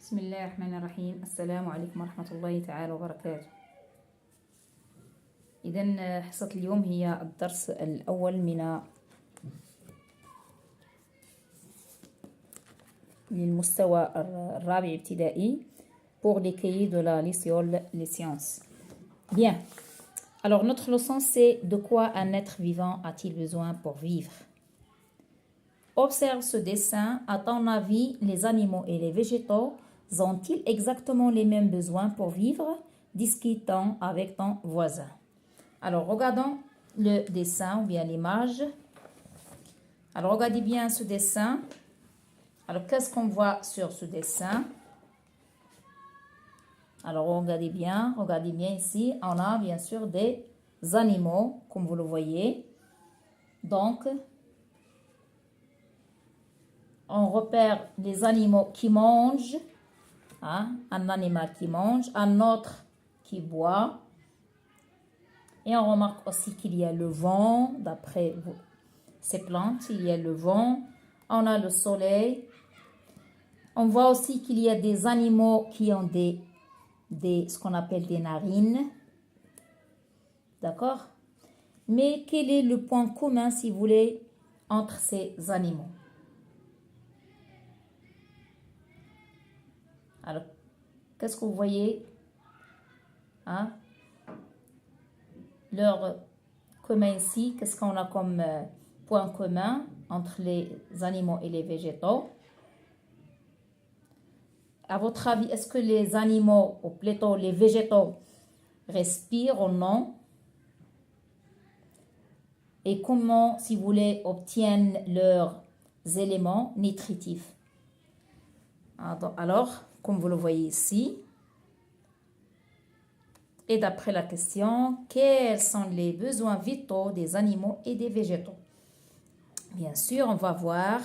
بسم الله الرحمن الرحيم. السلام عليكم ورحمة الله تعالى وبركاته. إذن حصة اليوم هي الدرس الأول من المستوى الرابع ابتدائي pour les cahiers de la lycéole les sciences. Bien. Alors notre leçon c'est de quoi un être vivant a-t-il besoin pour vivre? Observe ce dessin. À ton avis, les animaux et les végétaux ont-ils exactement les mêmes besoins pour vivre? Discutons avec ton voisin. Alors, regardons le dessin ou bien l'image. Alors, regardez bien ce dessin. Alors, qu'est-ce qu'on voit sur ce dessin? Alors, regardez bien ici. On a bien sûr des animaux, comme vous le voyez. Donc, on repère les animaux qui mangent. Un animal qui mange, un autre qui boit. Et on remarque aussi qu'il y a le vent, d'après ces plantes, il y a le vent. On a le soleil. On voit aussi qu'il y a des animaux qui ont ce qu'on appelle des narines. D'accord? Mais quel est le point commun, si vous voulez, entre ces animaux? Alors, qu'est-ce que vous voyez? Leur commun ici, qu'est-ce qu'on a comme point commun entre les animaux et les végétaux? À votre avis, est-ce que les animaux, ou plutôt les végétaux, respirent ou non? Et comment, si vous voulez, obtiennent leurs éléments nutritifs? Alors, comme vous le voyez ici, et d'après la question, quels sont les besoins vitaux des animaux et des végétaux? Bien sûr, on va voir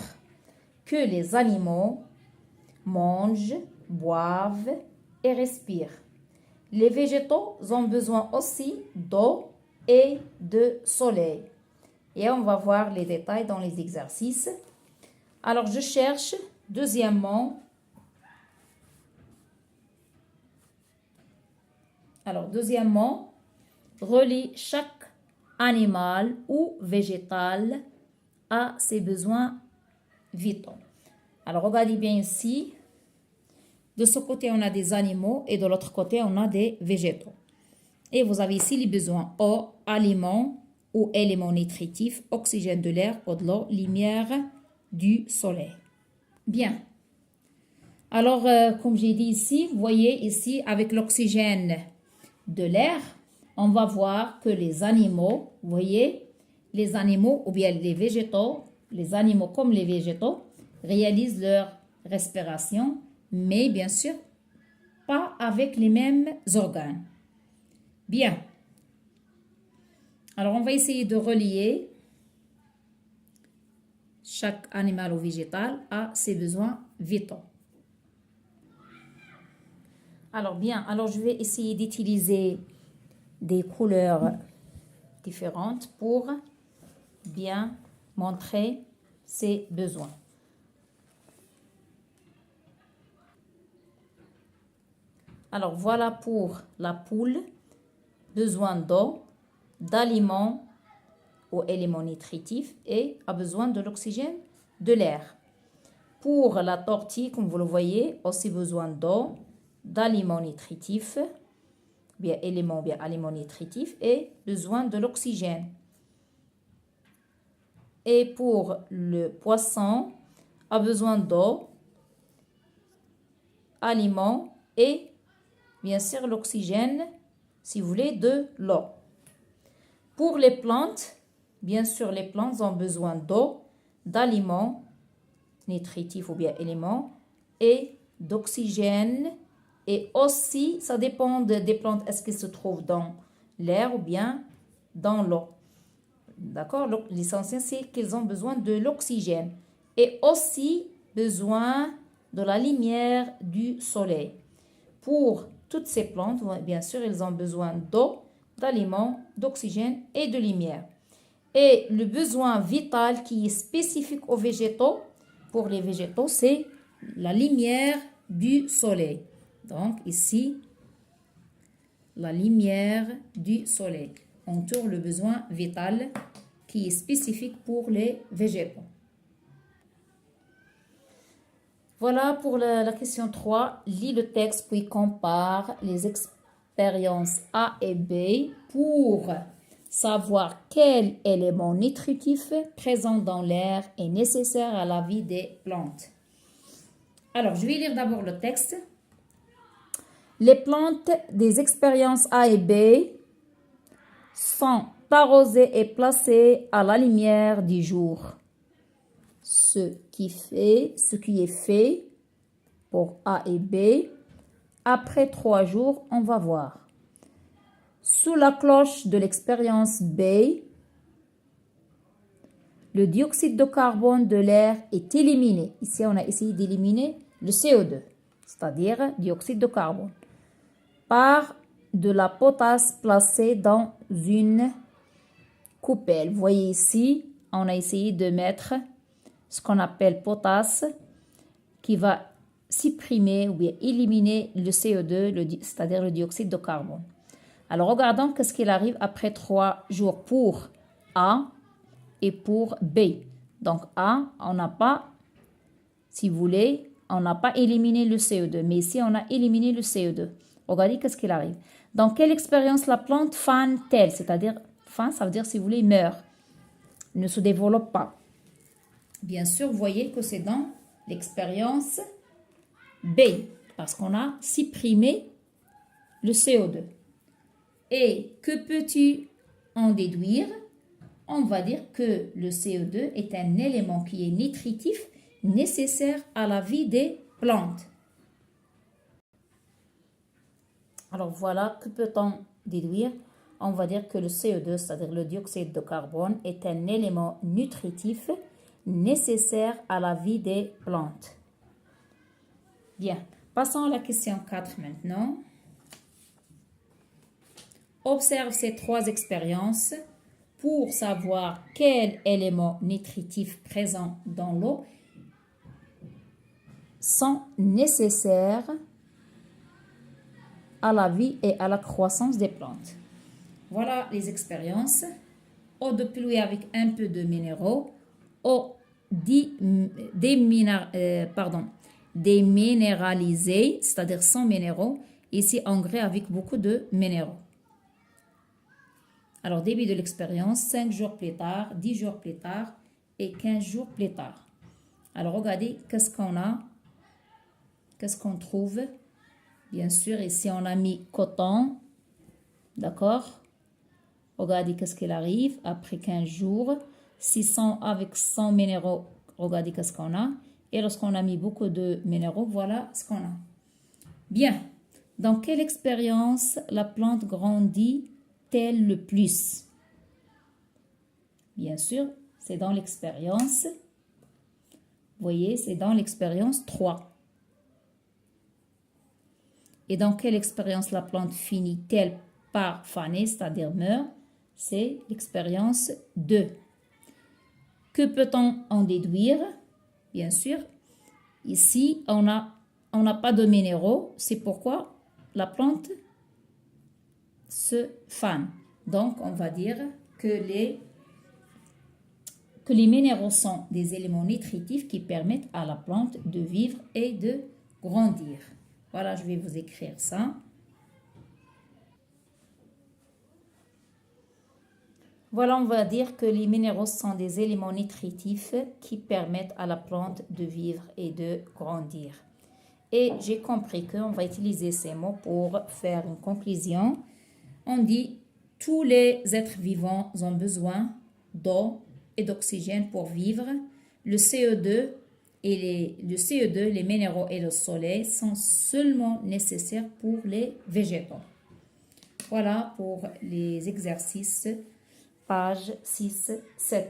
que les animaux mangent, boivent et respirent. Les végétaux ont besoin aussi d'eau et de soleil. Et on va voir les détails dans les exercices. Alors, je cherche, deuxièmement, relie chaque animal ou végétal à ses besoins vitaux. Alors, regardez bien ici. De ce côté, on a des animaux et de l'autre côté, on a des végétaux. Et vous avez ici les besoins eau, aliments ou éléments nutritifs, oxygène de l'air, eau de l'eau, lumière du soleil. Bien. Alors, comme j'ai dit ici, vous voyez ici, avec l'oxygène de l'air, on va voir que les animaux, vous voyez, les animaux ou bien les végétaux, les animaux comme les végétaux, réalisent leur respiration, mais bien sûr, pas avec les mêmes organes. Bien. Alors, on va essayer de relier chaque animal ou végétal à ses besoins vitaux. Alors, bien. Alors, je vais essayer d'utiliser des couleurs différentes pour bien montrer ses besoins. Alors, voilà pour la poule, besoin d'eau, d'aliments ou éléments nutritifs et a besoin de l'oxygène, de l'air. Pour la tortue, comme vous le voyez, aussi besoin d'eau, d'aliments nutritifs, bien aliments nutritifs et besoin de l'oxygène. Et pour le poisson, a besoin d'eau, aliments et bien sûr l'oxygène, si vous voulez, de l'eau. Pour les plantes, bien sûr les plantes ont besoin d'eau, d'aliments nutritifs ou bien éléments et d'oxygène. Et aussi, ça dépend des plantes, est-ce qu'elles se trouvent dans l'air ou bien dans l'eau. D'accord? L'essentiel, c'est qu'elles ont besoin de l'oxygène et aussi besoin de la lumière du soleil. Pour toutes ces plantes, bien sûr, elles ont besoin d'eau, d'aliments, d'oxygène et de lumière. Et le besoin vital qui est spécifique aux végétaux, pour les végétaux, c'est la lumière du soleil. Donc ici, la lumière du soleil entoure le besoin vital qui est spécifique pour les végétaux. Voilà pour la question 3. Lis le texte puis compare les expériences A et B pour savoir quel élément nutritif présent dans l'air est nécessaire à la vie des plantes. Alors, je vais lire d'abord le texte. Les plantes des expériences A et B sont arrosées et placées à la lumière du jour. Ce qui est fait pour A et B. Après 3 jours, on va voir. Sous la cloche de l'expérience B, le dioxyde de carbone de l'air est éliminé. Ici, on a essayé d'éliminer le CO2, c'est-à-dire dioxyde de carbone, par de la potasse placée dans une coupelle. Vous voyez ici, on a essayé de mettre ce qu'on appelle potasse qui va supprimer ou bien éliminer le CO2, c'est-à-dire le dioxyde de carbone. Alors, regardons qu'est-ce qu'il arrive après 3 jours pour A et pour B. Donc, A, on n'a pas, si vous voulez, on n'a pas éliminé le CO2. Mais ici, on a éliminé le CO2. Regardez qu'est-ce qu'il arrive. Dans quelle expérience la plante fane-t-elle? C'est-à-dire, fane, ça veut dire, si vous voulez, meurt. Ne se développe pas. Bien sûr, vous voyez que c'est dans l'expérience B. Parce qu'on a supprimé le CO2. Et que peux-tu en déduire? On va dire que le CO2 est un élément qui est nutritif nécessaire à la vie des plantes. Alors voilà, que peut-on déduire? On va dire que le CO2, c'est-à-dire le dioxyde de carbone, est un élément nutritif nécessaire à la vie des plantes. Bien, passons à la question 4 maintenant. Observe ces 3 expériences pour savoir quels éléments nutritifs présents dans l'eau sont nécessaires à la vie et à la croissance des plantes. Voilà les expériences. Eau de pluie avec un peu de minéraux. Eau déminéralisée, c'est-à-dire sans minéraux. Ici, engrais avec beaucoup de minéraux. Alors, début de l'expérience, 5 jours plus tard, 10 jours plus tard et 15 jours plus tard. Alors, regardez qu'est-ce qu'on a, qu'est-ce qu'on trouve. Bien sûr, ici, on a mis coton, d'accord? Regardez qu'est-ce qu'il arrive après 15 jours. 600 avec 100 minéraux, regardez qu'est-ce qu'on a. Et lorsqu'on a mis beaucoup de minéraux, voilà ce qu'on a. Bien, dans quelle expérience la plante grandit-elle le plus? Bien sûr, c'est dans l'expérience. Vous voyez, c'est dans l'expérience 3. Et dans quelle expérience la plante finit-elle par faner, c'est-à-dire meurt? C'est l'expérience 2. Que peut-on en déduire? Bien sûr, ici, on n'a pas de minéraux. C'est pourquoi la plante se fane. Donc, on va dire que les minéraux sont des éléments nutritifs qui permettent à la plante de vivre et de grandir. Voilà, je vais vous écrire ça. Voilà, on va dire que les minéraux sont des éléments nutritifs qui permettent à la plante de vivre et de grandir. Et j'ai compris qu'on va utiliser ces mots pour faire une conclusion. On dit « Tous les êtres vivants ont besoin d'eau et d'oxygène pour vivre. Le CO2, les minéraux et le soleil sont seulement nécessaires pour les végétaux. » Voilà pour les exercices, page 6-7.